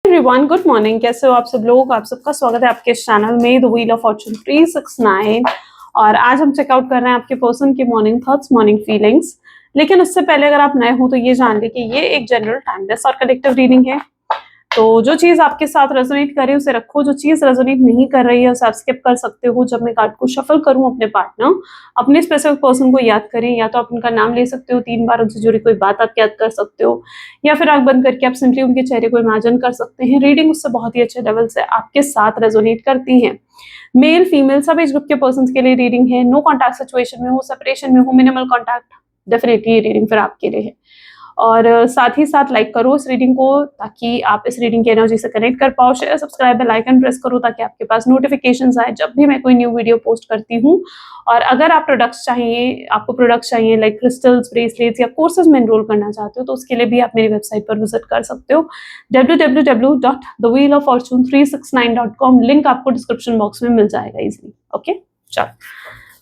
Everyone, good morning. कैसे हो आप सब लोग? आप सबका स्वागत है आपके चैनल में द व्हील ऑफ फॉर्चून 369। और आज हम चेकआउट कर रहे हैं आपके पर्सन की मॉर्निंग थॉट्स, मॉर्निंग फीलिंग्स। लेकिन उससे पहले अगर आप नए हो तो ये जान ले कि ये एक जनरल टाइमलेस और कलेक्टिव रीडिंग है। तो जो चीज आपके साथ रेजोनेट करे उसे रखो, जो चीज रेजोनेट नहीं कर रही है उसे आप स्किप कर सकते हो। जब मैं कार्ड को शफल करूं अपने पार्टनर, अपने स्पेसिफिक पर्सन को याद करें, या तो आप उनका नाम ले सकते हो 3 बार, उनसे जुड़ी कोई बात आप याद कर सकते हो, या फिर आंख बंद करके आप सिंपली उनके चेहरे को इमेजिन कर सकते हैं। रीडिंग उससे बहुत ही अच्छे लेवल से आपके साथ रेजोनेट करती है। मेल फीमेल सब एज ग्रुप के पर्सन के लिए रीडिंग है। नो कॉन्टैक्ट सिचुएशन में हो, सेपरेशन में हो, मिनिमल कॉन्टैक्ट, डेफिनेटली ये रीडिंग फिर आपके लिए है। और साथ ही साथ लाइक करो इस रीडिंग को ताकि आप इस रीडिंग की एनर्जी से कनेक्ट कर पाओ। Share, subscribe, bell icon press करो ताकि आपके पास नोटिफिकेशंस आए जब भी मैं कोई न्यू वीडियो पोस्ट करती हूँ। और अगर आप प्रोडक्ट्स चाहिए, आपको प्रोडक्ट्स चाहिए लाइक क्रिस्टल्स, ब्रेसलेट्स या कोर्सेज में एनरोल करना चाहते हो तो उसके लिए भी आप मेरी वेबसाइट पर विजिट कर सकते हो www.thewheeloffortune369.com। लिंक आपको डिस्क्रिप्शन बॉक्स में मिल जाएगा इजीली। ओके, चलो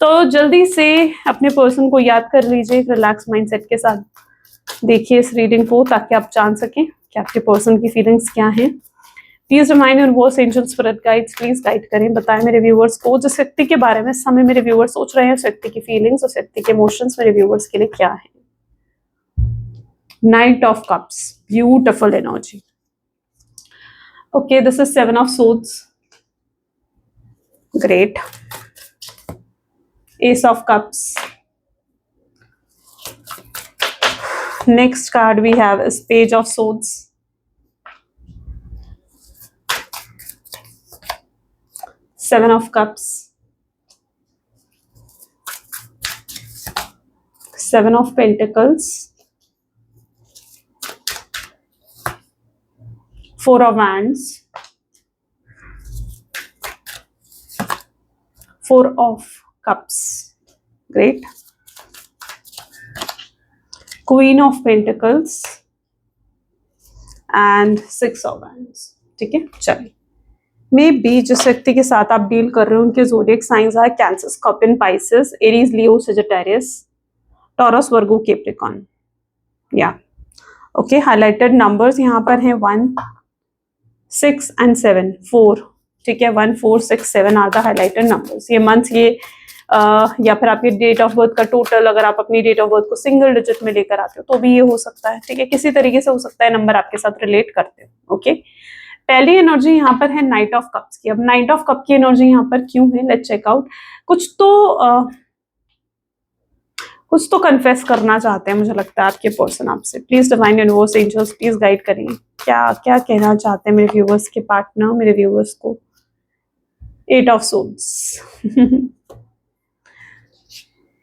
तो जल्दी से अपने पर्सन को याद कर लीजिए रिलैक्स माइंडसेट के साथ। देखिए इस रीडिंग को ताकि आप जान सकें कि आपके पर्सन की फीलिंग्स क्या हैं। Please remind universe, angel, spirit guides please guide करें, बताएं मेरे व्यूअर्स को जिस व्यक्ति के बारे में इस समय मेरे व्यूअर्स सोच रहे हैं, उस व्यक्ति की फीलिंग्स, उस व्यक्ति के इमोशंस मेरे व्यूअर्स के लिए क्या है। Night of cups, beautiful energy. Okay, this is 7 of swords, great. S of cups. Next card we have is Page of Swords, Seven of Cups, Seven of Pentacles, Four of Wands, Four of Cups, great. Queen of Pentacles and Six of Wands। ठीक है, चलिए। May be जिस व्यक्ति के साथ आप deal कर रहे हो उनके ज़ोडिएक साइंस है कैंसर, स्कॉर्पियन, पाइसेस, एरीज, लियो, सजिटेरियस, टॉरस, वर्गो, कैप्रिकॉर्न। या ओके, हाईलाइटेड नंबर्स यहाँ पर हैं 1, 6 and 7, 4। ठीक है, 1, 4, 6, 7 आर द हाईलाइटेड नंबर्स। ये मंथ्स, ये या फिर आपके डेट ऑफ बर्थ का टोटल, अगर आप अपनी डेट ऑफ बर्थ को सिंगल डिजिट में लेकर आते हो तो भी ये हो सकता है। ठीक है, किसी तरीके से हो सकता है नंबर आपके साथ रिलेट करते हो। ओके, पहली एनर्जी यहाँ पर है नाइट ऑफ कप्स की। अब नाइट ऑफ कप की एनर्जी यहाँ पर क्यों है, लेट्स चेक आउट। कुछ तो कन्फेस करना चाहते हैं मुझे लगता है आपके पर्सन आपसे। Please divine universe, angels please guide करिए, क्या क्या कहना चाहते हैं मेरे व्यूवर्स के पार्टनर, मेरे व्यूवर्स को। 8 ऑफ सोर्ड्स।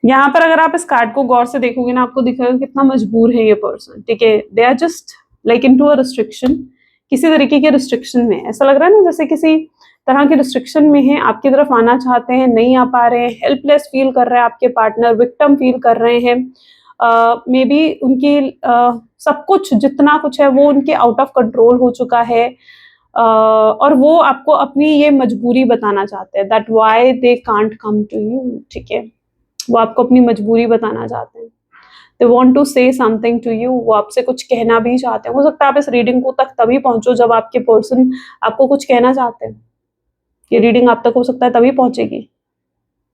यहाँ पर अगर आप इस कार्ड को गौर से देखोगे ना, आपको दिखेगा कितना मजबूर है ये पर्सन। ठीक है, they are just like into a restriction, किसी तरीके के रिस्ट्रिक्शन में। ऐसा लग रहा है ना जैसे किसी तरह के रिस्ट्रिक्शन में है, आपकी तरफ आना चाहते हैं, नहीं आ पा रहे हैं, हेल्पलेस फील कर रहे हैं आपके पार्टनर, विक्टिम फील कर रहे हैं। मे बी उनकी सब कुछ जितना कुछ है वो उनके आउट ऑफ कंट्रोल हो चुका है। और वो आपको अपनी ये मजबूरी बताना चाहते हैं, that why they can't come to you. ठीक है, वो आपको अपनी मजबूरी बताना चाहते हैं। They want to say something to you, वो आपसे कुछ कहना भी चाहते हैं। हो सकता है आप इस रीडिंग को तक तभी पहुंचो जब आपके पर्सन आपको कुछ कहना चाहते हैं। ये रीडिंग आप तक हो सकता है तभी पहुंचेगी,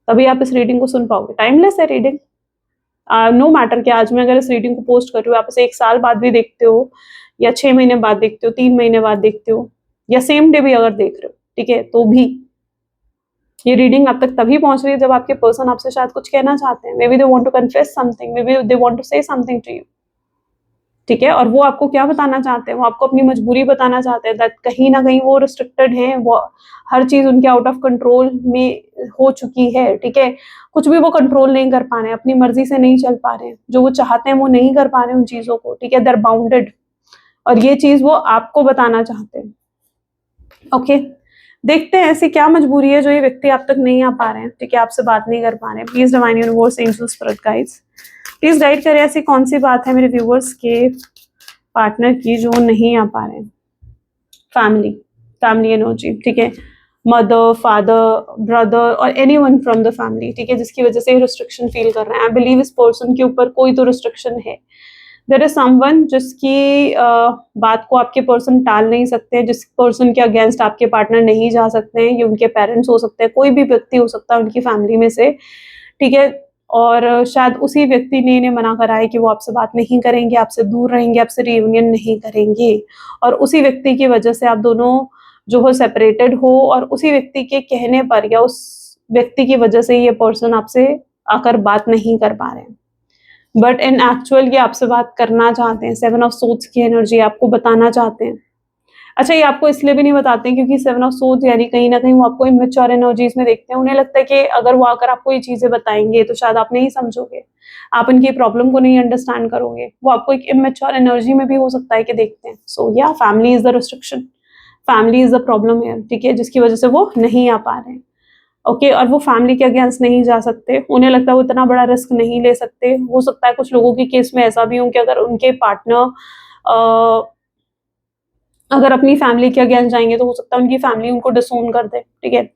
तभी आप इस रीडिंग को सुन पाओगे। टाइमलेस है रीडिंग, नो मैटर कि आज मैं अगर इस रीडिंग को पोस्ट कर रही हूँ, आप इसे 1 साल बाद भी देखते हो, या 6 महीने बाद देखते हो, 3 महीने बाद देखते हो, या सेम डे भी अगर देख रहे हो, ठीक है, तो भी ये रीडिंग आप तक तभी पहुंच रही है जब आपके पर्सन आपसे शायद कुछ कहना चाहते हैं। Maybe they want to confess something, maybe they want to say something to you. ठीक है, और वो आपको क्या बताना चाहते हैं, वो आपको अपनी मजबूरी बताना चाहते हैं, दैट कहीं ना कहीं वो रिस्ट्रिक्टेड हैं, वो हर चीज उनके आउट ऑफ कंट्रोल में हो चुकी है। ठीक है, कुछ भी वो कंट्रोल नहीं कर पा रहे हैं, अपनी मर्जी से नहीं चल पा रहे हैं, जो वो चाहते हैं वो नहीं कर पा रहे हैं उन चीजों को। ठीक है, दे आर बाउंडेड, और ये चीज वो आपको बताना चाहते हैं। ओके, देखते हैं ऐसी क्या मजबूरी है जो ये व्यक्ति आप तक नहीं आ पा रहे हैं। ठीक है, आपसे बात नहीं कर पा रहे हैं। Please divine universe, angel, spirit guides please guide करें, ऐसी कौन सी बात है मेरे व्यूवर्स के पार्टनर की जो नहीं आ पा रहे हैं। फैमिली एनर्जी, ठीक है, मदर, फादर, ब्रदर और एनीवन फ्रॉम द फैमिली। ठीक है, जिसकी वजह से रिस्ट्रिक्शन फील कर रहे हैं। आई बिलीव इस पर्सन के ऊपर कोई तो रिस्ट्रिक्शन है, देयर इज समवन जिसकी बात को आपके पर्सन टाल नहीं सकते, जिस पर्सन के अगेंस्ट आपके पार्टनर नहीं जा सकते हैं। ये उनके पेरेंट्स हो सकते हैं, कोई भी व्यक्ति हो सकता है उनकी फैमिली में से, ठीक है। और शायद उसी व्यक्ति ने इन्हें मना करा है कि वो आपसे बात नहीं करेंगे, आपसे दूर रहेंगे, आपसे रियूनियन नहीं करेंगे, और उसी व्यक्ति की वजह से आप दोनों जो हो सेपरेटेड हो, और उसी व्यक्ति के कहने पर या उस व्यक्ति की वजह से ये पर्सन आपसे आकर बात नहीं कर पा रहे हैं। बट इन एक्चुअल ये आपसे बात करना चाहते हैं। 7 ऑफ सोर्ड्स की एनर्जी आपको बताना चाहते हैं। अच्छा, ये आपको इसलिए भी नहीं बताते हैं क्योंकि 7 ऑफ सोर्ड्स यानी कहीं न कहीं वो आपको इमैच्योर एनर्जीज़ में देखते हैं। उन्हें लगता है कि अगर वो आकर आपको ये चीज़ें बताएँगे तो शायद आप नहीं समझोगे, आप उनकी प्रॉब्लम को नहीं अंडरस्टैंड करोगे। वो आपको एक इमैच्योर एनर्जी में भी हो सकता है कि देखते हैं। सो या family is the restriction, family is the problem here, ठीक है, जिसकी वजह से वो नहीं आ पा रहे हैं। ओके, और वो फैमिली के अगेंस्ट नहीं जा सकते। उन्हें लगता है वो इतना बड़ा रिस्क नहीं ले सकते। हो सकता है कुछ लोगों के केस में ऐसा भी हो कि अगर उनके पार्टनर अगर अपनी फैमिली के अगेंस्ट जाएँगे तो हो सकता है उनकी फैमिली उनको डिसोन कर दे, ठीक है?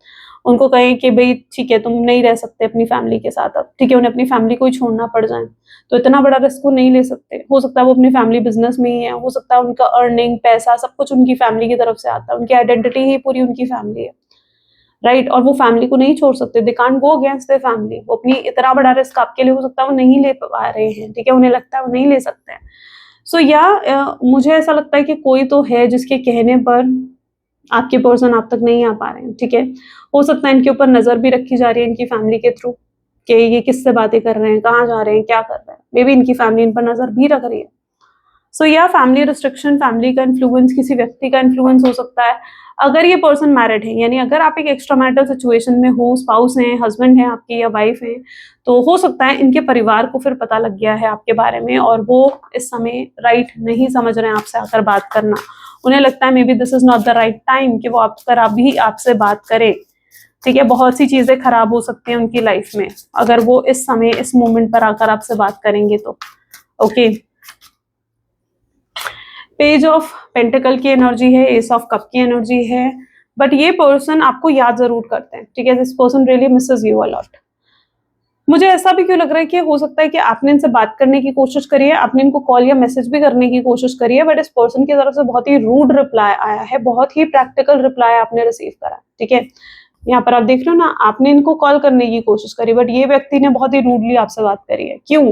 उनको कहे कि भई ठीक है, तुम नहीं रह सकते अपनी फैमिली के साथ अब, ठीक है? उन्हें अपनी फैमिली को ही छोड़ना पड़ जाए। तो इतना बड़ा रिस्क वो नहीं ले सकते। हो सकता है वो अपनी फैमिली बिज़नेस में ही है, हो सकता है उनका अर्निंग, पैसा सब कुछ उनकी फैमिली की तरफ से आता है। उनकी आइडेंटिटी ही पूरी उनकी फैमिली है, राइट? और वो फैमिली को नहीं छोड़ सकते। They can't go against their family. वो अपनी इतना बड़ा रिस्क आपके लिए हो सकता है वो नहीं ले पा रहे हैं, ठीक है? उन्हें लगता है वो नहीं ले सकते हैं। सो या मुझे ऐसा लगता है कि कोई तो है जिसके कहने पर आपके पर्सन आप तक नहीं आ पा रहे हैं, ठीक है? हो सकता है इनके ऊपर नज़र भी रखी जा रही है इनकी फैमिली के थ्रू कि ये किससे बातें कर रहे हैं, कहाँ जा रहे हैं, क्या कर रहे हैं। मेबी इनकी फैमिली इन पर नज़र भी रख रही है। सो या फैमिली रिस्ट्रिक्शन, फैमिली का इन्फ्लुएंस, किसी व्यक्ति का इन्फ्लुएंस हो सकता है। अगर ये पर्सन मैरिड है, यानी अगर आप एक एक्स्ट्रा मैरिटल सिचुएशन में हो, स्पाउस हैं, हस्बैंड है आपकी या वाइफ हैं, तो हो सकता है इनके परिवार को फिर पता लग गया है आपके बारे में और वो इस समय राइट नहीं समझ रहे हैं आपसे आकर बात करना। उन्हें लगता है may be this is not the right time कि वो आकर अभी आपसे बात करें, ठीक है? बहुत सी चीज़ें खराब हो सकती हैं उनकी लाइफ में, अगर वो इस समय, इस मोमेंट पर आकर आपसे बात करेंगे तो। ओके। पेज ऑफ पेंटिकल की एनर्जी है, एस ऑफ कप की एनर्जी है, बट ये पर्सन आपको याद जरूर करते हैं, ठीक है? This person really Mrs you a lot. मुझे ऐसा भी क्यों लग रहा है कि हो सकता है कि आपने इनसे बात करने की कोशिश करी है, आपने इनको कॉल या मैसेज भी करने की कोशिश करी है, बट इस पर्सन की तरफ से बहुत ही रूड रिप्लाई आया है, बहुत ही प्रैक्टिकल रिप्लाई आपने रिसीव करा, ठीक है? यहाँ पर आप देख रहे हो ना, आपने इनको कॉल करने की कोशिश करी, बट ये व्यक्ति ने बहुत ही रूडली आपसे बात करी है। क्यों?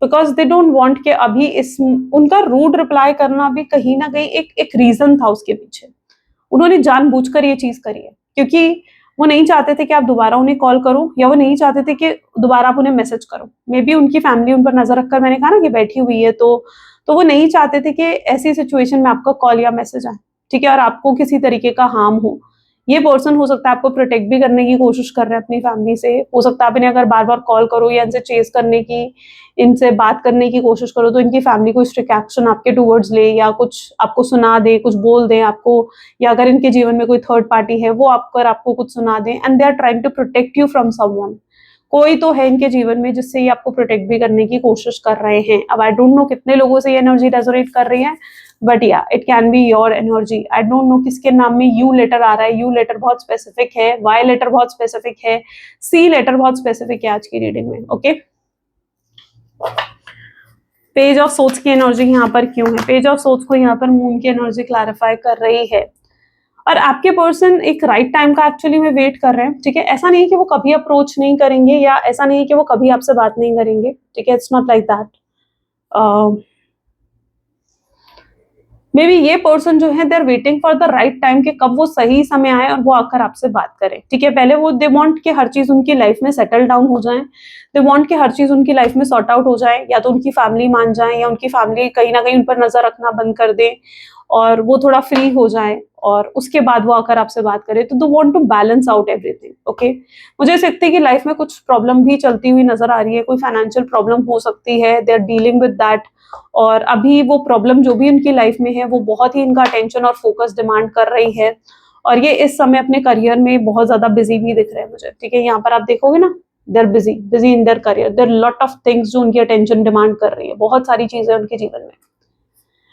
बिकॉज दे डोंट वांट कि अभी इस उनका रूड रिप्लाई करना भी कहीं ना कहीं एक रीजन था उसके पीछे। उन्होंने जानबूझकर ये चीज करी है क्योंकि वो नहीं चाहते थे कि आप दोबारा उन्हें कॉल करो या वो नहीं चाहते थे कि दोबारा आप उन्हें मैसेज करो। मे बी उनकी फैमिली उन पर नजर रखकर, मैंने कहा ना कि बैठी हुई है, तो वो नहीं चाहते थे कि ऐसी सिचुएशन में आपका कॉल या मैसेज आए, ठीक है, और आपको किसी तरीके का हार्म हो। ये पर्सन हो सकता है आपको प्रोटेक्ट भी करने की कोशिश कर रहे हैं अपनी फैमिली से। हो सकता है आप इन्हें अगर बार बार कॉल करो या इनसे चेस करने की, इनसे बात करने की कोशिश करो तो इनकी फैमिली कोई स्ट्रिक्ट एक्शन आपके टूवर्ड्स ले या कुछ आपको सुना दे, कुछ बोल दें आपको, या अगर इनके जीवन में कोई थर्ड पार्टी है वो आपको कुछ सुना दें, and they are trying to protect you from someone. कोई तो है इनके जीवन में जिससे ये आपको प्रोटेक्ट भी करने की कोशिश कर रहे हैं। अब आई डोंट नो कितने लोगों से ये एनर्जी रेजोनेट कर रही है, बट या it can be your energy. I don't no किसके नाम में यू लेटर आ रहा है। यू लेटर बहुत स्पेसिफिक है, वाई लेटर बहुत स्पेसिफिक है, सी लेटर बहुत स्पेसिफिक है आज की रीडिंग में। ओके, पेज ऑफ सोच की एनर्जी यहाँ पर क्यों है? पेज ऑफ सोच को यहाँ पर मून की एनर्जी क्लैरिफाई कर रही है, और आपके पर्सन एक राइट टाइम का एक्चुअली में वेट कर रहे हैं, ठीक है? ऐसा नहीं है कि वो कभी अप्रोच नहीं करेंगे या ऐसा नहीं है कि वो कभी आपसे बात नहीं करेंगे, ठीक है? It's not like that. Maybe ये पर्सन जो है they are waiting for the right time कि कब वो सही समय आए और वो आकर आपसे बात करे, ठीक है? पहले वो दे वांट कि हर चीज उनकी लाइफ में सेटल डाउन हो जाए, दे वांट कि हर चीज उनकी लाइफ में सॉर्ट आउट हो जाए, या तो उनकी फैमिली मान जाए या उनकी फैमिली कहीं ना कहीं उन पर नजर रखना बंद कर दे और वो थोड़ा फ्री हो जाए और उसके बाद वो आकर आपसे बात करे। तो they want to balance out everything. Okay, मुझे इस व्यक्ति की लाइफ में कुछ प्रॉब्लम भी चलती हुई नजर आ रही है, कोई फाइनेंशियल प्रॉब्लम हो सकती है, they are dealing with that, और अभी वो प्रॉब्लम जो भी उनकी लाइफ में है वो बहुत ही इनका अटेंशन और फोकस डिमांड कर रही है, और ये इस समय अपने करियर में बहुत ज्यादा बिजी भी दिख रहे हैं मुझे, ठीक है? यहाँ पर आप देखोगे ना, they're busy in their career, there lot of things जो उनकी अटेंशन डिमांड कर रही है, बहुत सारी चीजें उनके जीवन में,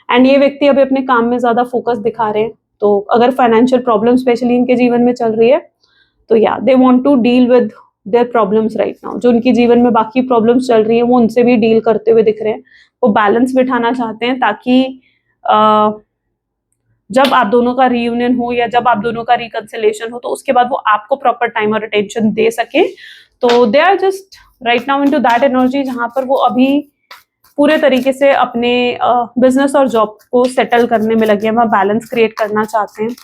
एंड ये व्यक्ति अभी अपने काम में ज्यादा फोकस दिखा रहे हैं। तो अगर फाइनेंशियल प्रॉब्लम स्पेशली इनके जीवन में चल रही है तो या they want to deal with their problems right now, जो उनके जीवन में बाकी प्रॉब्लम्स चल रही हैं वो उनसे भी डील करते हुए दिख रहे हैं। वो बैलेंस बिठाना चाहते हैं ताकि जब आप दोनों का रियूनियन हो या जब आप दोनों का रिकंसिलेशन हो तो उसके बाद वो आपको प्रॉपर टाइम और अटेंशन दे सके। तो they are just right now into that energy जहां पर वो अभी पूरे तरीके से अपने बिजनेस और जॉब को सेटल करने में लगे हैं, वह बैलेंस क्रिएट करना चाहते हैं।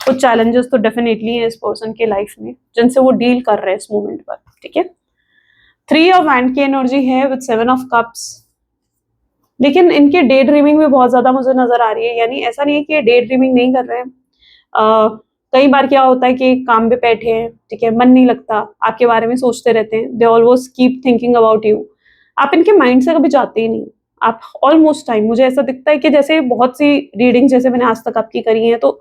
कुछ चैलेंजेस तो डेफिनेटली है इस पर्सन के लाइफ में जिनसे वो डील कर रहे हैं इस मोमेंट पर, ठीक है। 3 ऑफ हैंड की एनर्जी है विद 7 ऑफ कप्स, लेकिन इनके डे ड्रीमिंग में बहुत ज्यादा मुझे नजर आ रही है, यानी ऐसा नहीं है कि डे ड्रीमिंग नहीं कर रहे हैं। कई बार क्या होता है कि काम पे बैठे हैं, ठीक है, मन नहीं लगता, आपके बारे में सोचते रहते हैं, they always keep thinking about you. आप इनके माइंड से कभी जाते ही नहीं। आप ऑलमोस्ट टाइम मुझे ऐसा दिखता है कि जैसे बहुत सी रीडिंग जैसे मैंने आज तक आपकी करी है, तो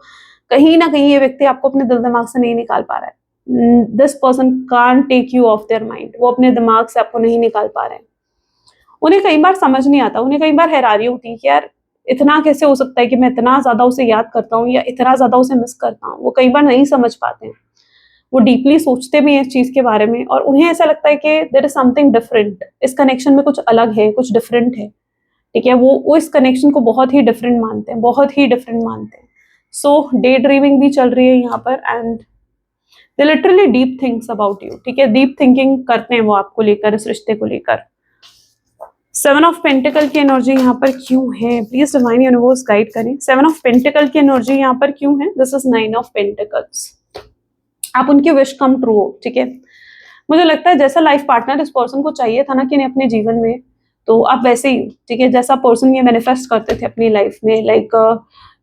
कहीं ना कहीं ये व्यक्ति आपको अपने दिल दिमाग से नहीं निकाल पा रहा है। This person can't take you off their mind, वो अपने दिमाग से आपको नहीं निकाल पा रहे हैं। उन्हें कई बार समझ नहीं आता, उन्हें कई बार हैरानी होती है कि यार इतना कैसे हो सकता है कि मैं इतना ज्यादा उसे याद करता हूँ या इतना ज्यादा उसे मिस करता हूँ। वो कई बार नहीं समझ पाते हैं, वो डीपली सोचते भी हैं इस चीज के बारे में और उन्हें ऐसा लगता है कि देयर इज समथिंग डिफरेंट, इस कनेक्शन में कुछ अलग है, कुछ डिफरेंट है, ठीक है। वो इस कनेक्शन को बहुत ही डिफरेंट मानते हैं, बहुत ही डिफरेंट मानते हैं। सो डे ड्रीमिंग भी चल रही है यहाँ पर and they literally deep thinks about you, ठीक है। डीप थिंकिंग करते हैं वो आपको लेकर, इस रिश्ते को लेकर। 7 ऑफ पेंटिकल की एनर्जी यहाँ पर क्यों है, प्लीज डिवाइन यूनिवर्स गाइड करें। 7 ऑफ पेंटिकल की एनर्जी यहाँ पर क्यों है? This is 9 of pentacles. आप उनकी विश कम ट्रू हो, ठीक है। मुझे लगता है जैसा लाइफ पार्टनर इस पर्सन को चाहिए था ना कि अपने जीवन में, तो आप वैसे ही, ठीक है, जैसा पर्सन ये मैनिफेस्ट करते थे अपनी लाइफ में, लाइक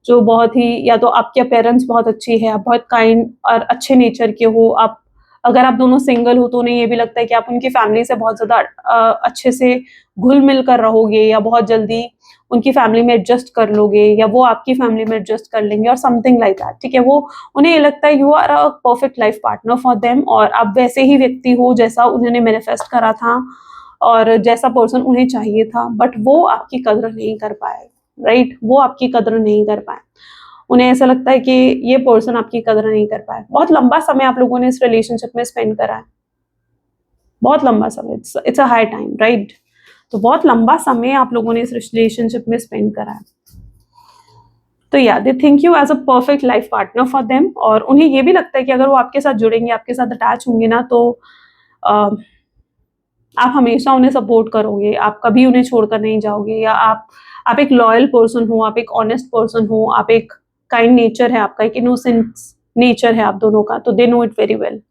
जो बहुत ही, या तो आपके पेरेंट्स बहुत अच्छी है, आप बहुत काइंड और अच्छे नेचर के हो, आप अगर आप दोनों सिंगल हो तो उन्हें ये भी लगता है कि आप उनकी फैमिली से बहुत ज्यादा अच्छे से घुल मिल कर रहोगे या बहुत जल्दी उनकी फैमिली में एडजस्ट कर लोगे या वो आपकी फैमिली में एडजस्ट कर लेंगे और समथिंग लाइक दैट, ठीक है। वो उन्हें ये लगता है you are a perfect life partner for them और आप वैसे ही व्यक्ति हो जैसा उन्होंने मैनिफेस्ट करा था और जैसा पर्सन उन्हें चाहिए था, बट वो आपकी कदर नहीं कर पाए, राइट। वो आपकी कदर नहीं कर पाए। उन्हें ऐसा लगता है कि ये पर्सन आपकी कदर नहीं कर पाए। बहुत लंबा समय आप लोगों ने इस रिलेशनशिप में स्पेंड करा है, बहुत लंबा समय, it's a high time, right. तो बहुत लंबा समय आप लोगों ने इस रिलेशनशिप में स्पेंड करा है। तो या they think you as a perfect life partner for them और उन्हें ये भी लगता है कि अगर वो आपके साथ जुड़ेंगे, आपके साथ अटैच होंगे ना, तो आप हमेशा उन्हें सपोर्ट करोगे, आप कभी उन्हें छोड़कर नहीं जाओगे, या आप एक लॉयल पर्सन हो, आप एक ऑनेस्ट पर्सन हो, आप एक काइंड नेचर है आपका, एक इनोसेंट नेचर है आप दोनों का, तो they know it very well.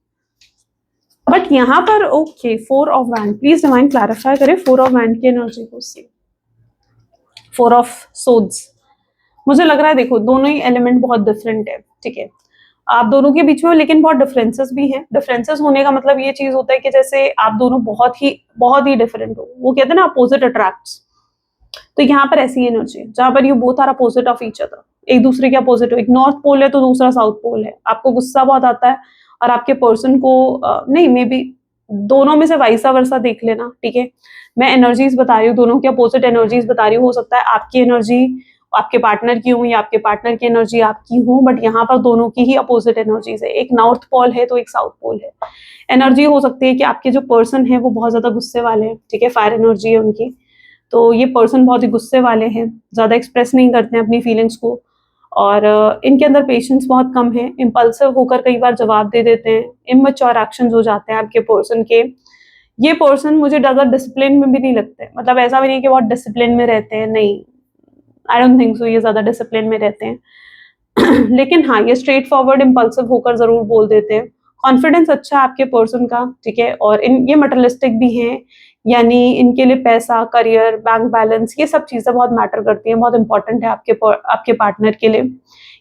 But यहाँ पर okay 4 of wand, please divine clarify करें 4 ऑफ वैंड की एनर्जी को सी। 4 ऑफ सोड्स, मुझे लग रहा है देखो दोनों ही एलिमेंट बहुत डिफरेंट है, ठीक है, आप दोनों के बीच में, लेकिन बहुत डिफरेंसेस भी हैं। डिफरेंसेस होने का मतलब ये चीज होता है कि जैसे आप दोनों बहुत ही डिफरेंट हो, वो कहते हैं ना अपोजिट अट्रैक्ट्स। तो यहाँ पर ऐसी एनर्जी है जहां पर you both are opposite of each other, एक दूसरे के अपोजिट हो। एक नॉर्थ पोल है तो दूसरा साउथ पोल है। आपको गुस्सा बहुत आता है और आपके पर्सन को नहीं, मे बी दोनों में से वाइसा वर्सा देख लेना, ठीक है। मैं एनर्जीज बता रही हूँ, दोनों की अपोजिट एनर्जीज बता रही हूँ। हो सकता है आपकी एनर्जी आपके पार्टनर की हो या आपके पार्टनर की एनर्जी आपकी हो, बट यहाँ पर दोनों की ही अपोजिट एनर्जीज है। एक नॉर्थ पोल है तो एक साउथ पोल है। एनर्जी हो सकती है कि आपके जो पर्सन है वो बहुत ज्यादा गुस्से वाले हैं, ठीक है, फायर एनर्जी है उनकी, तो ये पर्सन बहुत ही गुस्से वाले हैं, ज्यादा एक्सप्रेस नहीं करते हैं अपनी फीलिंग्स को और इनके अंदर पेशेंस बहुत कम है, इम्पल्सिव होकर कई बार जवाब दे देते हैं, इमैच्योर एक्शंस हो जाते हैं आपके पर्सन के। ये पर्सन मुझे ज्यादा डिसिप्लिन में भी नहीं लगते, मतलब ऐसा भी नहीं कि बहुत डिसिप्लिन में रहते हैं, नहीं, आई डोंट थिंक सो ये ज्यादा डिसिप्लिन में रहते हैं लेकिन हाँ, ये स्ट्रेट फॉरवर्ड इम्पल्सिव होकर जरूर बोल देते हैं। कॉन्फिडेंस अच्छा है आपके पर्सन का, ठीक है, और ये मटेरियलिस्टिक भी हैं, यानी इनके लिए पैसा, करियर, बैंक बैलेंस, ये सब चीजें बहुत मैटर करती हैं, बहुत इंपॉर्टेंट है आपके पार्टनर के लिए।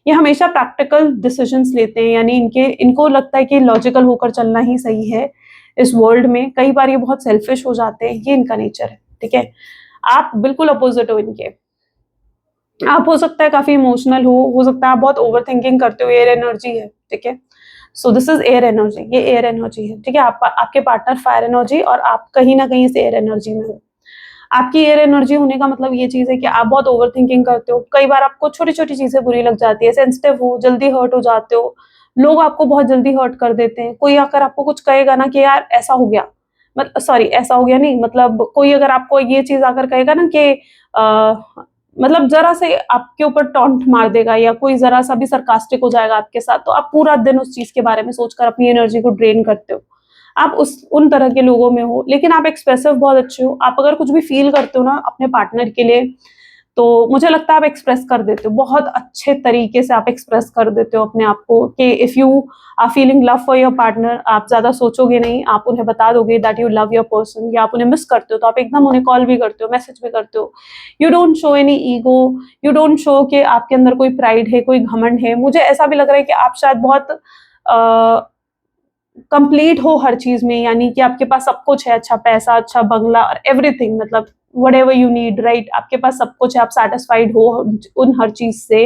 ये हमेशा प्रैक्टिकल डिसीजंस लेते हैं, यानी इनको लगता है कि लॉजिकल होकर चलना ही सही है इस वर्ल्ड में। कई बार ये बहुत सेल्फिश हो जाते हैं, ये इनका नेचर है, ठीक है। आप बिल्कुल अपोजिट हो इनके। आप हो सकता है काफी इमोशनल हो सकता है आप बहुत ओवर थिंकिंग करते हो, एयर एनर्जी है, ठीक है। So this is air energy, ये एयर एनर्जी है, ठीक है। आपके पार्टनर फायर एनर्जी और आप कहीं ना कहीं से एयर एनर्जी में हो। आपकी एयर एनर्जी होने का मतलब ये चीज है कि आप बहुत ओवर थिंकिंग करते हो, कई बार आपको छोटी छोटी चीजें बुरी लग जाती है, सेंसिटिव हो, जल्दी हर्ट हो जाते हो, लोग आपको बहुत जल्दी हर्ट कर देते हैं। कोई आकर आपको कुछ कहेगा ना कि यार ऐसा हो गया, सॉरी ऐसा हो गया नहीं, मतलब कोई अगर आपको ये चीज आकर कहेगा ना कि मतलब जरा से आपके ऊपर टॉन्ट मार देगा या कोई जरा सा भी सरकास्टिक हो जाएगा आपके साथ, तो आप पूरा दिन उस चीज के बारे में सोचकर अपनी एनर्जी को ड्रेन करते हो। आप उन तरह के लोगों में हो, लेकिन आप एक्सप्रेसिव बहुत अच्छे हो। आप अगर कुछ भी फील करते हो ना अपने पार्टनर के लिए, तो मुझे लगता है आप एक्सप्रेस कर देते हो, बहुत अच्छे तरीके से आप एक्सप्रेस कर देते हो अपने आप को कि if you are feeling love for your partner, आप ज्यादा सोचोगे नहीं, आप उन्हें बता दोगे that you love your person, या आप उन्हें मिस करते हो तो आप एकदम उन्हें कॉल भी करते हो, मैसेज भी करते हो। You don't show any ego, you don't show कि आपके अंदर कोई प्राइड है, कोई घमंड है। मुझे ऐसा भी लग रहा है कि आप शायद बहुत कंप्लीट हो हर चीज में, यानी कि आपके पास सब कुछ है, अच्छा पैसा, अच्छा बंगला और एवरीथिंग, मतलब whatever you need, right? आपके पास सब कुछ है, आप सेटिस्फाइड हो उन हर चीज से।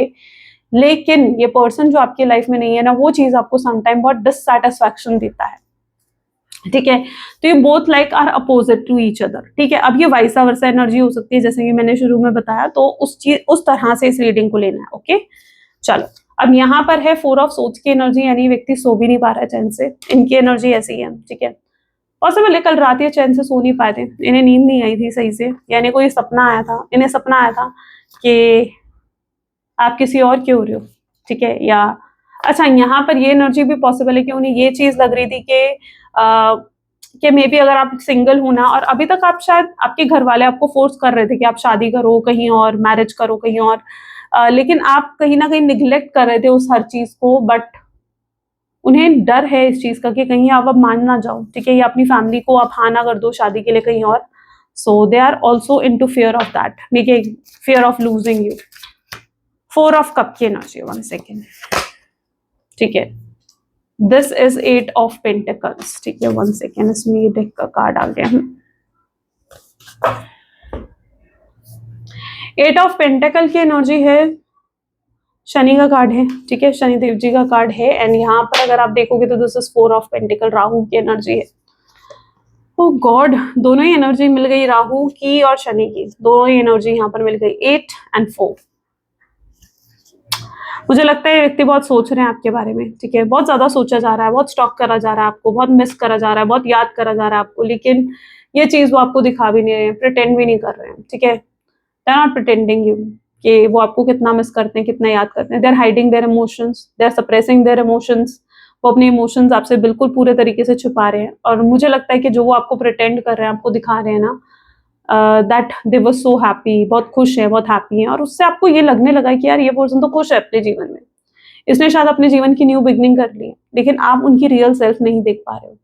लेकिन ये पर्सन जो आपकी लाइफ में नहीं है ना, वो चीज आपको समटाइम बहुत डिससेटिस्फैक्शन देता है, ठीक है? तो ये both like are opposite to each other, ठीक है? अब ये वाइसा वर्सा एनर्जी हो सकती है, जैसे कि मैंने शुरू में बताया, तो उस तरह से इस रीडिंग को लेना है, ओके? चलो, अब यहाँ पर है 4 ऑफ सोर्ड्स की एनर्जी, यानी व्यक्ति सो भी नहीं पा रहा है चैन से, इनकी एनर्जी ऐसी है, ठीक है? पॉसिबल है कल रात ये चैन से सो नहीं पाए थे, इन्हें नींद नहीं आई थी सही से, यानी कोई सपना आया था, इन्हें सपना आया था कि आप किसी और के हो रहे हो, ठीक है? या अच्छा, यहाँ पर ये एनर्जी भी पॉसिबल है कि उन्हें ये चीज लग रही थी कि मे बी अगर आप सिंगल हो ना, और अभी तक आप शायद आपके घर वाले आपको फोर्स कर रहे थे कि आप शादी करो कहीं और, मैरिज करो कहीं और, लेकिन आप कहीं ना कहीं निग्लेक्ट कर रहे थे उस हर चीज को, बट उन्हें डर है इस चीज का कि कहीं आप अब मान ना जाओ, ठीक है? या अपनी फैमिली को आप हाँ ना कर दो शादी के लिए कहीं और। So they are also into fear of that, ठीक है? Fear of losing you. 4 of cup की एनर्जी, 1 सेकेंड, ठीक है? दिस इज 8 ऑफ पेंटिकल्स, ठीक है? 1 सेकेंड, इसमें ये डेक का कार्ड आ गया। 8 ऑफ पेंटिकल की एनर्जी है, शनि का कार्ड है, ठीक है? शनि देव जी का कार्ड है। एंड यहाँ पर अगर आप देखोगे तो this is 4 of pentacle, Rahu की एनर्जी है। ओ गॉड, दोनों ही एनर्जी मिल गई, राहु की और शनि की, दोनों ही एनर्जी यहाँ पर मिल गई, 8 एंड 4। मुझे लगता है व्यक्ति बहुत सोच रहे हैं आपके बारे में, ठीक है? बहुत ज्यादा सोचा जा रहा है, बहुत स्टॉक करा जा रहा है आपको, बहुत मिस करा जा रहा है, बहुत याद करा जा रहा है आपको, लेकिन ये चीज वो आपको दिखा भी नहीं रहे हैं, प्रिटेंड भी नहीं कर रहे हैं, ठीक है? They are not pretending you कि वो आपको कितना मिस करते हैं, कितना याद करते हैं। They are hiding their emotions, they are suppressing their emotions. वो अपने इमोशंस आपसे बिल्कुल पूरे तरीके से छुपा रहे हैं, और मुझे लगता है कि जो वो आपको प्रिटेंड कर रहे हैं, आपको दिखा रहे हैं ना, that they were so happy, बहुत खुश है, बहुत हैप्पी है, और उससे आपको ये लगने लगा है कि यार ये पर्सन तो खुश है अपने जीवन में, इसने शायद अपने जीवन की न्यू बिगनिंग कर ली है, लेकिन आप उनकी रियल सेल्फ नहीं देख पा रहे हो।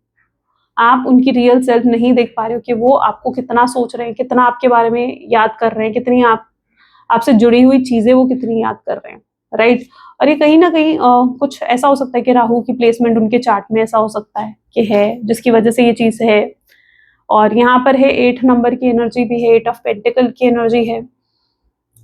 आप उनकी रियल सेल्फ नहीं देख पा रहे हो कि वो आपको कितना सोच रहे हैं, कितना आपके बारे में याद कर रहे हैं, कितनी आपसे जुड़ी हुई चीजें वो कितनी याद कर रहे हैं, राइट? और ये कहीं ना कहीं कुछ ऐसा हो सकता है कि राहु की प्लेसमेंट उनके चार्ट में ऐसा हो सकता है कि है, जिसकी वजह से ये चीज है। और यहाँ पर है 8 नंबर की एनर्जी भी है, 8 ऑफ पेंटिकल की एनर्जी है।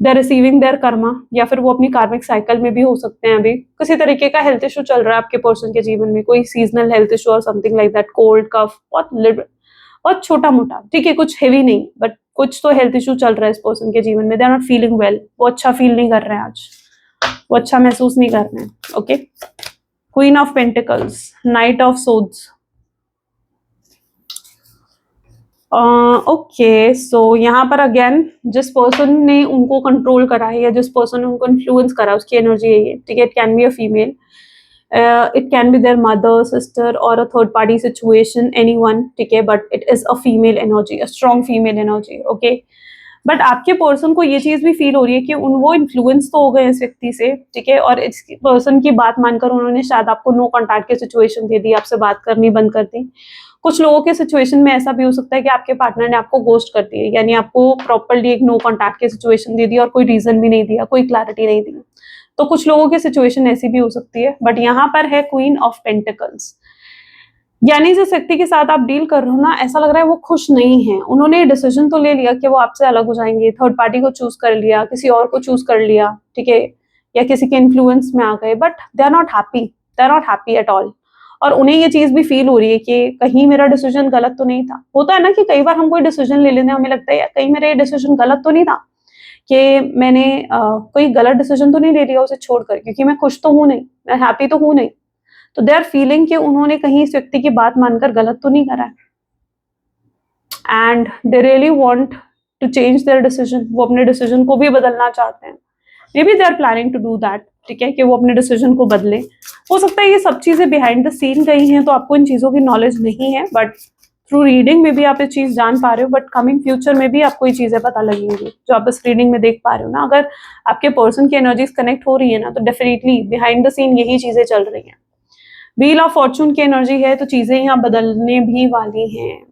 They are receiving their karma, या फिर वो अपनी कार्मिक साइकिल में भी हो सकते हैं। अभी किसी तरीके का हेल्थ इशू चल रहा है आपके पर्सन के जीवन में, कोई सीजनल हेल्थ इशू और something like that, cold cough, बहुत छोटा मोटा, ठीक है? कुछ हेवी नहीं, बट कुछ तो हेल्थ इशू चल रहा है इस पर्सन के जीवन में। They are not feeling well, वो अच्छा फील नहीं कर रहे हैं आज, वो अच्छा महसूस नहीं कर रहे हैं, okay? Queen of pentacles, knight of swords, okay. So यहाँ पर अगेन जिस पर्सन ने उनको कंट्रोल करा है या जिस पर्सन ने उनको इन्फ्लुएंस करा है, उसकी एनर्जी है ये, ठीक है? It can be a female, it can be their mother, sister और a third party situation, anyone, ठीक है? But it is a female energy, a strong female energy, okay? But आपके पर्सन को ये चीज भी फील हो रही है कि वो इन्फ्लुएंस तो हो गए इस व्यक्ति से, ठीक है? और इस पर्सन की बात मानकर उन्होंने शायद आपको नो कॉन्टैक्ट की सिचुएशन दे दी, आपसे बात करनी बंद कर दी। कुछ लोगों के सिचुएशन में ऐसा भी हो सकता है कि आपके पार्टनर ने आपको गोस्ट कर दी, यानी आपको प्रॉपरली एक नो कॉन्टैक्ट की सिचुएशन दे दी और कोई रीजन भी नहीं दिया, कोई क्लैरिटी नहीं दी। तो कुछ लोगों की सिचुएशन ऐसी भी हो सकती है। बट यहाँ पर है क्वीन ऑफ पेंटिकल्स, यानी जिस व्यक्ति के साथ आप डील कर रहे हो ना, ऐसा लग रहा है वो खुश नहीं है। उन्होंने डिसीजन तो ले लिया कि वो आपसे अलग हो जाएंगे, थर्ड पार्टी को चूज कर लिया, किसी और को चूज कर लिया, ठीक है? या किसी के इन्फ्लुएंस में आ गए, but they are not happy, they are not happy at all. और उन्हें ये चीज भी फील हो रही है कि कहीं मेरा डिसीजन गलत तो नहीं था। होता है ना कि कई बार हम कोई डिसीजन ले लेते हैं, हमें लगता है यार कहीं मेरा ये डिसीजन गलत तो नहीं था, कि मैंने कोई गलत डिसीजन तो नहीं ले लिया उसे छोड़कर, क्योंकि मैं खुश तो हूं नहीं, मैं हैप्पी तो हूं नहीं। तो दे आर फीलिंग कि उन्होंने कहीं इस व्यक्ति की बात मानकर गलत तो नहीं करा है, and they really want to change their decision. वो अपने डिसीजन को भी बदलना चाहते हैं, maybe they are planning to do that, ठीक है, कि वो अपने डिसीजन को बदले। हो सकता है ये सब चीजें बिहाइंड द सीन गई हैं, तो आपको इन चीजों की नॉलेज नहीं है, बट थ्रू रीडिंग में भी आप ये चीज जान पा रहे हो, बट कमिंग फ्यूचर में भी आपको ये चीजें पता लगेंगी जो आप इस रीडिंग में देख पा रहे हो ना। अगर आपके पर्सन की एनर्जीज कनेक्ट हो रही है ना, तो डेफिनेटली बिहाइंड द सीन यही चीजें चल रही हैं। व्हील ऑफ फॉर्चून की एनर्जी है, तो चीजें यहाँ बदलने भी वाली हैं।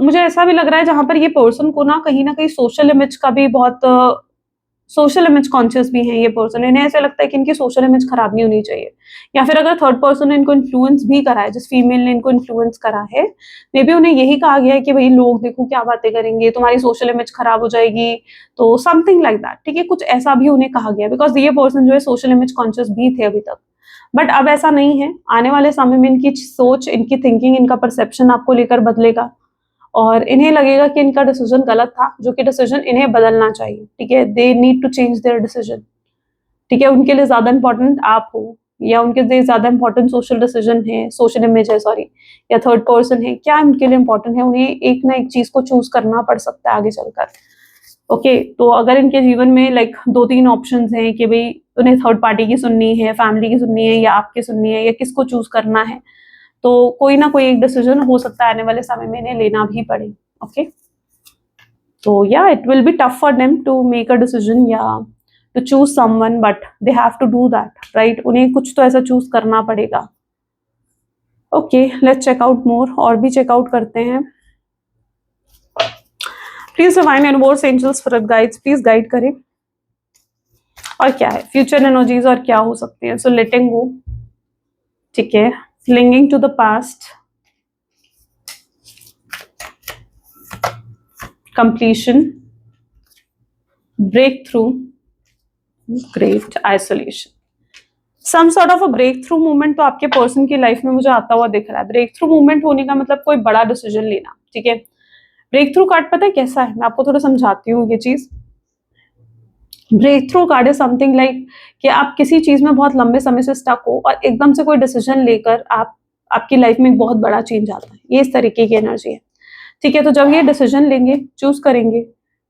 मुझे ऐसा भी लग रहा है जहां पर ये पर्सन को ना कहीं सोशल इमेज का भी बहुत सोशल इमेज कॉन्शियस भी है ये पर्सन। इन्हें ऐसा लगता है कि इनकी सोशल इमेज खराब नहीं होनी चाहिए, या फिर अगर थर्ड पर्सन ने इनको इन्फ्लुएंस भी करा है, जिस फीमेल ने इनको इन्फ्लुएंस करा है, मे बी उन्हें यही कहा गया है कि भाई लोग देखो क्या बातें करेंगे, तुम्हारी सोशल इमेज खराब हो जाएगी, तो समथिंग लाइक दैट, ठीक है, कुछ ऐसा भी उन्हें कहा गया, बिकॉज ये पर्सन जो है सोशल इमेज कॉन्शियस भी थे अभी तक, बट अब ऐसा नहीं है। आने वाले समय में इनकी सोच, इनकी थिंकिंग, इनका परसेप्शन आपको लेकर बदलेगा, और इन्हें लगेगा कि इनका डिसीजन गलत था, जो कि डिसीजन इन्हें बदलना चाहिए, ठीक है। They need to change their decision, ठीक है। उनके लिए ज्यादा इंपॉर्टेंट आप हो, या उनके लिए ज्यादा इंपॉर्टेंट सोशल डिसीजन है, सोशल इमेज है, सॉरी, या थर्ड पर्सन है, क्या उनके लिए इंपॉर्टेंट है, उन्हें एक ना एक चीज को चूज करना पड़ सकता है आगे चलकर। ओके, तो अगर इनके जीवन में लाइक 2-3 ऑप्शंस हैं कि भाई उन्हें थर्ड पार्टी की सुननी है, फैमिली की सुननी है, या आपकी सुननी है, या किसको चूज करना है, तो कोई ना कोई एक डिसीजन हो सकता है आने वाले समय में इन्हें लेना भी पड़े। ओके, तो या it will be tough for them to make a decision या to choose someone, but they have to do that, right. उन्हें कुछ तो ऐसा चूज करना पड़ेगा। Okay, let's check out more, और भी चेकआउट करते हैं। Please divine universe, angels, spirit guides, please guide करें। और क्या है फ्यूचर एनर्जीज, और क्या हो सकती है। सो लेटिंग गो, ठीक है, clinging to the past, completion, breakthrough, great isolation, some sort of a breakthrough moment तो आपके पर्सन की लाइफ में मुझे आता हुआ दिख रहा है। ब्रेकथ्रू मूवमेंट होने का मतलब कोई बड़ा डिसीजन लेना, ठीक है। ब्रेकथ्रू कार्ड पता है कैसा है, मैं आपको थोड़ा समझाती हूँ ये चीज। Breakthrough card is something like कि आप किसी चीज में बहुत लंबे समय से स्टक हो, और एकदम से कोई डिसीजन लेकर आपकी लाइफ में एक बहुत बड़ा चेंज आता है। ये इस तरीके की एनर्जी है, ठीक है। तो जब ये डिसीजन लेंगे, चूज करेंगे,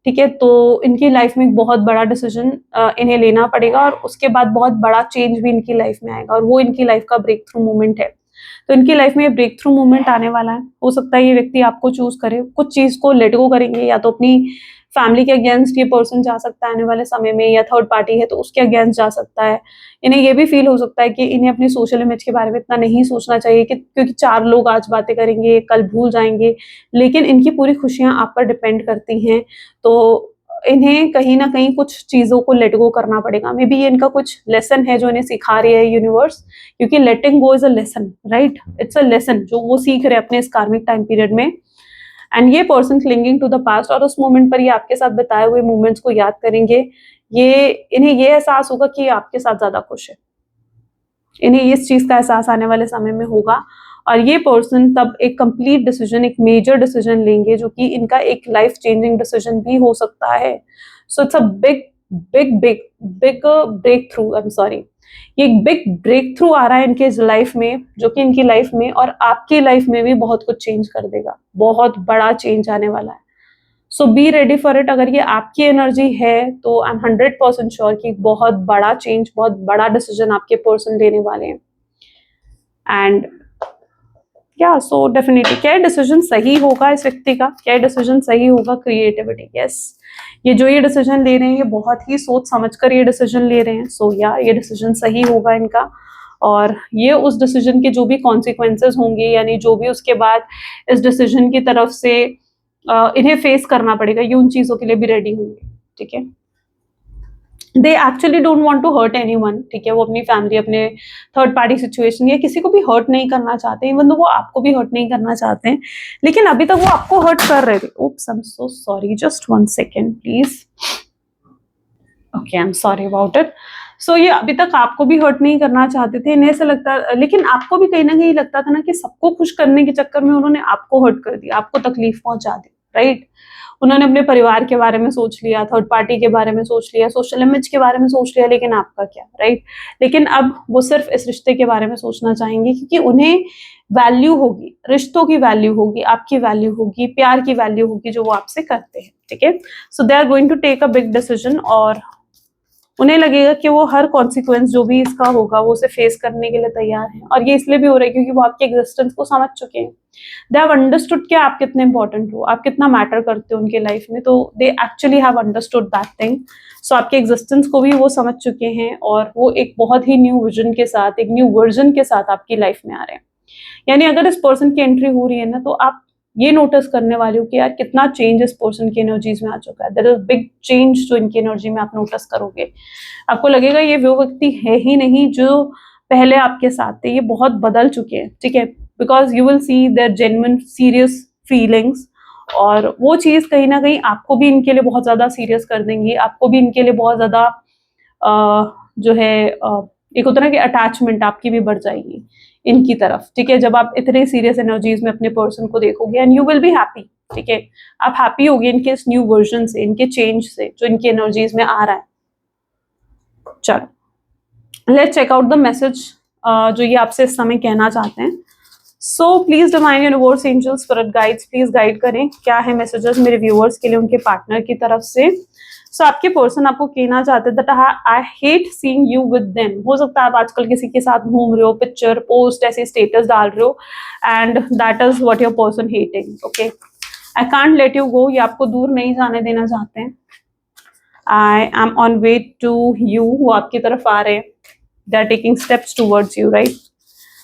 ठीक है, तो इनकी लाइफ में एक बहुत बड़ा डिसीजन इन्हें लेना पड़ेगा, और उसके बाद बहुत बड़ा चेंज भी इनकी लाइफ में आएगा, और वो इनकी लाइफ का ब्रेक थ्रू मूवमेंट है। तो इनकी लाइफ में ब्रेक थ्रू मूवमेंट आने वाला है। हो सकता है ये व्यक्ति आपको चूज करे, कुछ चीज को लेट गो करेंगे, या तो अपनी फैमिली के अगेंस्ट ये पर्सन जा सकता है आने वाले समय में, या थर्ड पार्टी है तो उसके अगेंस्ट जा सकता है। इन्हें ये भी फील हो सकता है कि इन्हें अपनी सोशल इमेज के बारे में इतना नहीं सोचना चाहिए, कि क्योंकि 4 लोग आज बातें करेंगे, कल भूल जाएंगे, लेकिन इनकी पूरी खुशियां आप पर डिपेंड करती हैं। तो इन्हें कहीं ना कहीं कुछ चीजों को लेट गो करना पड़ेगा। मे बी ये इनका कुछ लेसन है जो इन्हें सिखा रही है यूनिवर्स, क्योंकि letting go is a lesson, right. It's a lesson जो वो सीख रहे हैं अपने इस कार्मिक टाइम पीरियड में। एंड ये person clinging to the past, और उस मोमेंट पर ये आपके साथ बिताए हुए मोमेंट्स को याद करेंगे। इन्हें ये एहसास होगा कि ये आपके साथ ज्यादा खुश है। इन्हें इस चीज का एहसास आने वाले समय में होगा, और ये पर्सन तब एक कंप्लीट डिसीजन, एक मेजर डिसीजन लेंगे, जो कि इनका एक लाइफ चेंजिंग डिसीजन भी हो सकता है। So it's a big big big big breakthrough, I am sorry, ये एक बिग ब्रेक थ्रू आ रहा है इनके लाइफ में, जो कि इनकी लाइफ में और आपकी लाइफ में भी बहुत कुछ चेंज कर देगा। बहुत बड़ा चेंज आने वाला है। सो बी रेडी फॉर इट। अगर ये आपकी एनर्जी है तो आई एम 100% श्योर कि बहुत बड़ा चेंज, बहुत बड़ा डिसीजन आपके पर्सन लेने वाले हैं। एंड या सो डेफिनेटली क्या डिसीजन सही होगा इस व्यक्ति का, क्या डिसीजन सही होगा, क्रिएटिविटी, यस। ये जो ये डिसीजन ले रहे हैं, ये बहुत ही सोच समझकर ये डिसीजन ले रहे हैं। सो या ये डिसीजन सही होगा इनका, और ये उस डिसीजन के जो भी कॉन्सिक्वेंसेस होंगे, यानी जो भी उसके बाद इस डिसीजन की तरफ से इन्हें फेस करना पड़ेगा, ये उन चीजों के लिए भी रेडी होंगे, ठीक है। They actually don't want to hurt anyone, ठीक है। वो अपनी फैमिली, अपने थर्ड पार्टी सिचुएशन या किसी को भी हर्ट नहीं करना चाहते, इवन तो वो आपको भी हर्ट नहीं करना चाहते हैं, लेकिन अभी तक वो आपको हर्ट कर रहे थे। Oops, I am so sorry, just 1 second please. Okay, I am sorry about it. So ये अभी तक आपको भी हर्ट नहीं करना चाहते थे, इन्हें ऐसा लगता, लेकिन आपको भी कहीं ना कहीं लगता था ना कि सबको खुश करने के चक्कर में उन्होंने आपको हर्ट कर दिया, आपको तकलीफ पहुंचा दी, राइट। उन्होंने अपने परिवार के बारे में सोच लिया, थर्ड पार्टी के बारे में सोच लिया, सोशल इमेज के बारे में सोच लिया, लेकिन आपका क्या, राइट? लेकिन अब वो सिर्फ इस रिश्ते के बारे में सोचना चाहेंगे, क्योंकि उन्हें वैल्यू होगी, रिश्तों की वैल्यू होगी, आपकी वैल्यू होगी, प्यार की वैल्यू होगी जो वो आपसे करते हैं, ठीक है? So they are going to take a big decision, और उन्हें लगेगा कि वो हर कॉन्सिक्वेंस जो भी इसका होगा वो उसे फेस करने के लिए तैयार है। और ये इसलिए भी हो रहा है क्योंकि वो आपके एग्जिस्टेंस को समझ चुके हैं। दे हैव अंडरस्टूड कि आप कितने इंपॉर्टेंट हो, आप कितना मैटर करते हो उनके लाइफ में, तो they actually have understood that thing. So आपके एग्जिस्टेंस को भी वो समझ चुके हैं, और वो एक बहुत ही न्यू विजन के साथ, एक न्यू वर्जन के साथ आपकी लाइफ में आ रहे हैं। यानी अगर इस पर्सन की एंट्री हो रही है ना, तो आप ये नोटिस करने वाले हो कि यार कितना चेंज इस पर्सन की एनर्जीज में आ चुका है। देयर इज बिग चेंज जो इनकी एनर्जी में आप नोटिस करोगे। आपको लगेगा ये वो व्यक्ति है ही नहीं जो पहले आपके साथ थे, ये बहुत बदल चुके हैं, ठीक है? Because you will see their genuine serious feelings, और वो चीज कहीं ना कहीं आपको भी इनके लिए बहुत ज्यादा सीरियस कर देंगी, आपको भी इनके लिए बहुत ज्यादा जो है एक होता है ना कि अटैचमेंट आपकी भी बढ़ जाएगी इनकी तरफ, ठीक है? जब आप इतने सीरियस एनर्जीज में अपने पर्सन को देखोगे, and you will be happy, ठीक है? आप हैप्पी होगे इनके इस न्यू वर्जन से, इनके चेंज से जो इनकी एनर्जीज में आ रहा है। चलो, let's check out the message जो ये आपसे इस समय कहना चाहते हैं। So please divine universe, angels, spirit guides, please guide करें क्या है मैसेजेस मेरे व्यूअर्स के लिए उनके पार्टनर की तरफ से। सो आपके पर्सन आपको कहना चाहते हैं that I hate seeing you with them. हो सकता है आप आजकल किसी के साथ घूम रहे हो, पिक्चर पोस्ट ऐसे स्टेटस डाल रहे हो, and that is what your person hating, okay? I can't let you go, ये आपको दूर नहीं जाने देना चाहते हैं। I am on way to you, वो आपकी तरफ आ रहे हैं। They are taking steps towards you, right?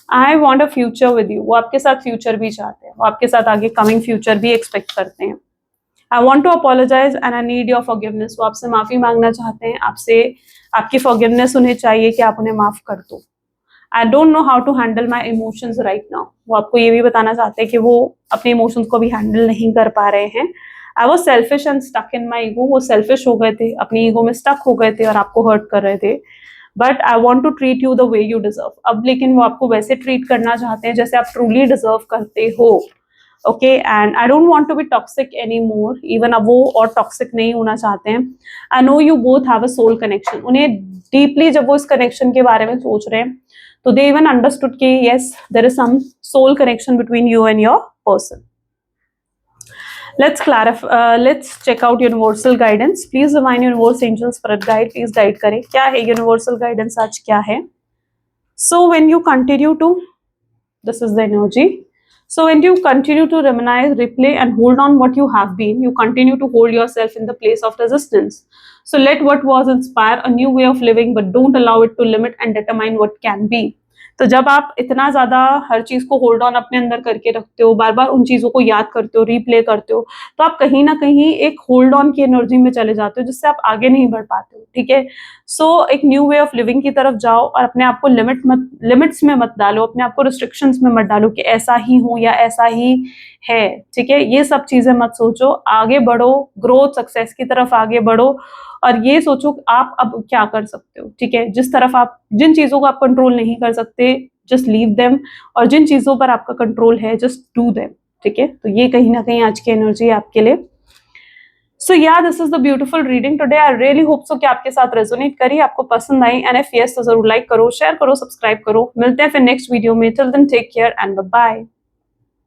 I want a future with you, वो आपके साथ फ्यूचर भी चाहते हैं, वो आपके साथ आगे कमिंग फ्यूचर भी एक्सपेक्ट करते हैं। I want to apologize and I need your forgiveness, वो आपसे माफी मांगना चाहते हैं, आपसे आपकी फॉरगिवनेस उन्हें चाहिए कि आप उन्हें माफ कर दो। I don't know how to handle my emotions right now, वो आपको ये भी बताना चाहते हैं कि वो अपने इमोशंस को भी हैंडल नहीं कर पा रहे हैं। I was selfish and stuck in my ego, वो सेल्फिश हो गए थे, अपनी ईगो में स्टक हो गए थे और आपको हर्ट कर रहे थे। But I want to treat you the way you deserve, अब लेकिन वो आपको वैसे ट्रीट करना चाहते हैं जैसे आप ट्रूली डिजर्व करते हो, okay? And I don't want to be toxic any more, even अब वो और टॉक्सिक नहीं होना चाहते हैं। I know you both have a soul connection, उन्हें डीपली जब वो इस कनेक्शन के बारे में सोच रहे हैं तो दे इवन अंडरस्टूड कि yes there is some soul connection between you and your person. Let's check out universal guidance. Please divine universe, angel, spirit guide, please guide करें क्या है universal guidance आज क्या है? So when you continue to, this is the energy. So when you continue to reminisce, replay and hold on what you have been, you continue to hold yourself in the place of resistance. So let what was inspire a new way of living, but don't allow it to limit and determine what can be. तो जब आप इतना ज्यादा हर चीज को hold on अपने अंदर करके रखते हो, बार बार उन चीजों को याद करते हो, रिप्ले करते हो, तो आप कहीं ना कहीं एक होल्ड ऑन की एनर्जी में चले जाते हो जिससे आप आगे नहीं बढ़ पाते हो, ठीक है? सो एक न्यू वे ऑफ लिविंग की तरफ जाओ, और अपने आप को लिमिट्स में मत डालो, अपने आप को रिस्ट्रिक्शंस में मत डालो कि ऐसा ही हूं या ऐसा ही है, ठीक है? ये सब चीजें मत सोचो, आगे बढ़ो, ग्रोथ सक्सेस की तरफ आगे बढ़ो, और ये सोचो आप अब क्या कर सकते हो, ठीक है? जिस तरफ आप, जिन चीजों को आप कंट्रोल नहीं कर सकते, जस्ट लीव देम, और जिन चीजों पर आपका कंट्रोल है जस्ट डू देम, ठीक है? तो ये कहीं ना कहीं आज की एनर्जी है आपके लिए। सो या this is the beautiful reading today. I really hope so कि आपके साथ रेजोनेट करी, आपको पसंद आई, एंड इफ यस तो जरूर लाइक करो, शेयर करो, सब्सक्राइब करो। मिलते हैं फिर नेक्स्ट वीडियो में। Till then take care and bye bye.